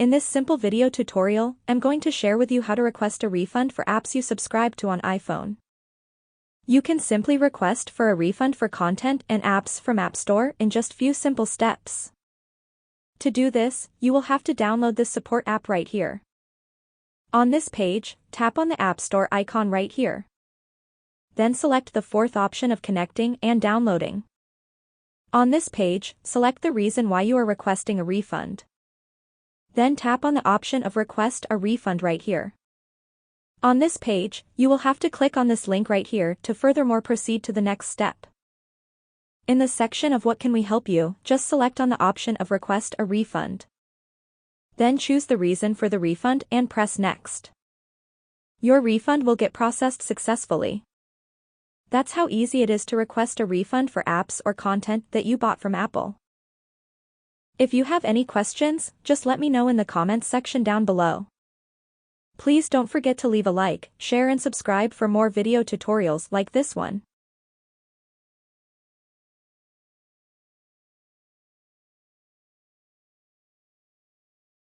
In this simple video tutorial, I'm going to share with you how to request a refund for apps you subscribe to on iPhone. You can simply request for a refund for content and apps from App Store in just few simple steps. To do this, you will have to download the support app right here. On this page, tap on the App Store icon right here. Then select the fourth option of connecting and downloading. On this page, select the reason why you are requesting a refund. Then tap on the option of request a refund right here. On this page, you will have to click on this link right here to furthermore proceed to the next step. In the section of what can we help you, just select on the option of request a refund. Then choose the reason for the refund and press next. Your refund will get processed successfully. That's how easy it is to request a refund for apps or content that you bought from Apple. If you have any questions, just let me know in the comments section down below. Please don't forget to leave a like, share and subscribe for more video tutorials like this one.